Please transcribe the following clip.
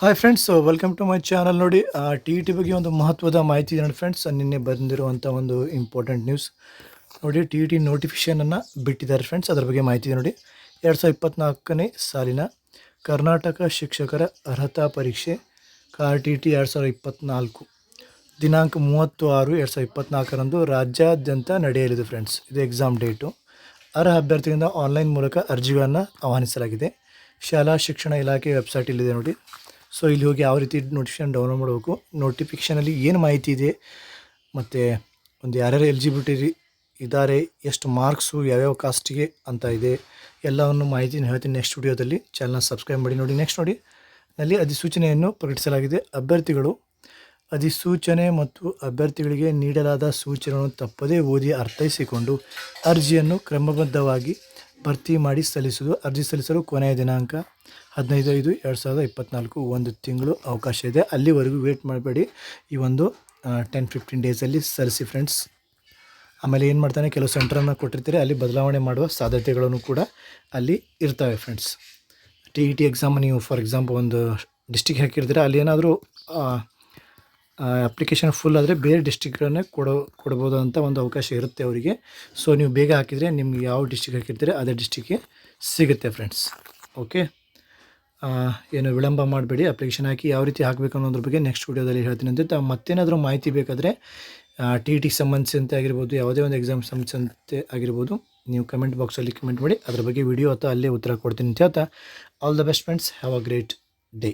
Hi friends, welcome to my channel. ನೋಡಿ, T E T ಬಗ್ಗೆ ಒಂದು ಮಹತ್ವದ ಮಾಹಿತಿ ಇದೆ ನೋಡಿ ಫ್ರೆಂಡ್ಸ್. ನಿನ್ನೆ ಬಂದಿರುವಂಥ ಒಂದು ಇಂಪಾರ್ಟೆಂಟ್ ನ್ಯೂಸ್ ನೋಡಿ. ಟಿ ಇ ಟಿ ನೋಟಿಫಿಕೇಷನನ್ನು ಬಿಟ್ಟಿದ್ದಾರೆ ಫ್ರೆಂಡ್ಸ್. ಅದರ ಬಗ್ಗೆ ಮಾಹಿತಿ ಇದೆ ನೋಡಿ. 2024ನೇ ಸಾಲಿನ ಕರ್ನಾಟಕ ಶಿಕ್ಷಕರ ಅರ್ಹತಾ ಪರೀಕ್ಷೆ KRTT 2024 ದಿನಾಂಕ 30/6/2024 ರಾಜ್ಯಾದ್ಯಂತ ನಡೆಯಲಿದೆ ಫ್ರೆಂಡ್ಸ್. ಇದು ಎಕ್ಸಾಮ್ ಡೇಟು. ಅರ್ಹ ಅಭ್ಯರ್ಥಿಗಳಿಂದ ಆನ್ಲೈನ್ ಮೂಲಕ ಅರ್ಜಿಗಳನ್ನು ಆಹ್ವಾನಿಸಲಾಗಿದೆ. ಶಾಲಾ ಶಿಕ್ಷಣ ಇಲಾಖೆ ವೆಬ್ಸೈಟ್ ಇಲ್ಲಿದೆ ನೋಡಿ. ಸೊ ಇಲ್ಲಿ ಹೋಗಿ ಯಾವ ರೀತಿ ನೋಟಿಫಿಕೇಷನ್ ಡೌನ್ಲೋಡ್ ಮಾಡಬೇಕು, ನೋಟಿಫಿಕೇಷನಲ್ಲಿ ಏನು ಮಾಹಿತಿ ಇದೆ, ಮತ್ತು ಒಂದು ಯಾರ್ಯಾರು ಎಲಿಜಿಬಿಲಿಟಿ ಇದ್ದಾರೆ, ಎಷ್ಟು ಮಾರ್ಕ್ಸು ಯಾವ್ಯಾವ ಕಾಸ್ಟಿಗೆ ಅಂತ ಇದೆ, ಎಲ್ಲವನ್ನು ಮಾಹಿತಿನ ಹೇಳ್ತೀನಿ ನೆಕ್ಸ್ಟ್ ವಿಡಿಯೋದಲ್ಲಿ. ಚಾನಲ್ನ ಸಬ್ಸ್ಕ್ರೈಬ್ ಮಾಡಿ ನೋಡಿ. ನೆಕ್ಸ್ಟ್ ನೋಡಿ, ನಲ್ಲಿ ಅಧಿಸೂಚನೆಯನ್ನು ಪ್ರಕಟಿಸಲಾಗಿದೆ. ಅಭ್ಯರ್ಥಿಗಳು ಅಧಿಸೂಚನೆ ಮತ್ತು ಅಭ್ಯರ್ಥಿಗಳಿಗೆ ನೀಡಲಾದ ಸೂಚನೆಗಳನ್ನು ತಪ್ಪದೇ ಓದಿ ಅರ್ಥೈಸಿಕೊಂಡು ಅರ್ಜಿಯನ್ನು ಕ್ರಮಬದ್ಧವಾಗಿ ಭರ್ತಿ ಮಾಡಿ ಸಲ್ಲಿಸುವುದು. ಅರ್ಜಿ ಸಲ್ಲಿಸಲು ಕೊನೆಯ ದಿನಾಂಕ 15/5/2024, ಒಂದು ತಿಂಗಳು ಅವಕಾಶ ಇದೆ. ಅಲ್ಲಿವರೆಗೂ ವೇಟ್ ಮಾಡಬೇಡಿ. ಈ ಒಂದು 10-15 ಡೇಸಲ್ಲಿ ಸಲ್ಲಿಸಿ ಫ್ರೆಂಡ್ಸ್. ಆಮೇಲೆ ಏನು ಮಾಡ್ತಾನೆ, ಕೆಲವು ಸೆಂಟ್ರನ್ನು ಕೊಟ್ಟಿರ್ತಾರೆ, ಅಲ್ಲಿ ಬದಲಾವಣೆ ಮಾಡುವ ಸಾಧ್ಯತೆಗಳನ್ನು ಕೂಡ ಅಲ್ಲಿ ಇರ್ತವೆ friends. T E T exam ನೀವು ಫಾರ್ ಎಕ್ಸಾಂಪಲ್ ಒಂದು ಡಿಸ್ಟಿಕ್ ಹಾಕಿರ್ತೀರ, ಅಲ್ಲಿ ಏನಾದರೂ ಅಪ್ಲಿಕೇಶನ್ ಫುಲ್ ಆದರೆ ಬೇರೆ ಡಿಸ್ಟಿಕ್ಗಳನ್ನೇ ಕೊಡ್ಬೋದು ಅಂತ ಒಂದು ಅವಕಾಶ ಇರುತ್ತೆ ಅವರಿಗೆ. ಸೊ ನೀವು ಬೇಗ ಹಾಕಿದರೆ ನಿಮ್ಗೆ ಯಾವ ಡಿಸ್ಟಿಕ್ ಹಾಕಿರ್ತೀರ ಅದೇ ಡಿಸ್ಟಿಕ್ಗೆ ಸಿಗುತ್ತೆ ಫ್ರೆಂಡ್ಸ್. ಓಕೆ, ಏನು ವಿಳಂಬ ಮಾಡಬೇಡಿ. ಅಪ್ಲಿಕೇಶನ್ ಹಾಕಿ ಯಾವ ರೀತಿ ಹಾಕಬೇಕು ಅನ್ನೋದ್ರ ಬಗ್ಗೆ ನೆಕ್ಸ್ಟ್ ವೀಡಿಯೋದಲ್ಲಿ ಹೇಳ್ತೀನಿ ಅಂತ. ಮತ್ತೇನಾದರೂ ಮಾಹಿತಿ ಬೇಕಾದರೆ ಟಿ ಇ ಟಿಗೆ ಸಂಬಂಧಿಸಿದಂತೆ ಆಗಿರ್ಬೋದು, ಯಾವುದೇ ಒಂದು ಎಕ್ಸಾಮ್ ಸಂಬಂಧಿಸಿದಂತೆ ಆಗಿರ್ಬೋದು, ನೀವು ಕಮೆಂಟ್ ಬಾಕ್ಸಲ್ಲಿ ಕಮೆಂಟ್ ಮಾಡಿ. ಅದ್ರ ಬಗ್ಗೆ ವಿಡಿಯೋ ಅಥವಾ ಅಲ್ಲೇ ಉತ್ತರ ಕೊಡ್ತೀನಿ ಅಂತ ಹೇಳ್ತಾ, all the best friends. Have a great day.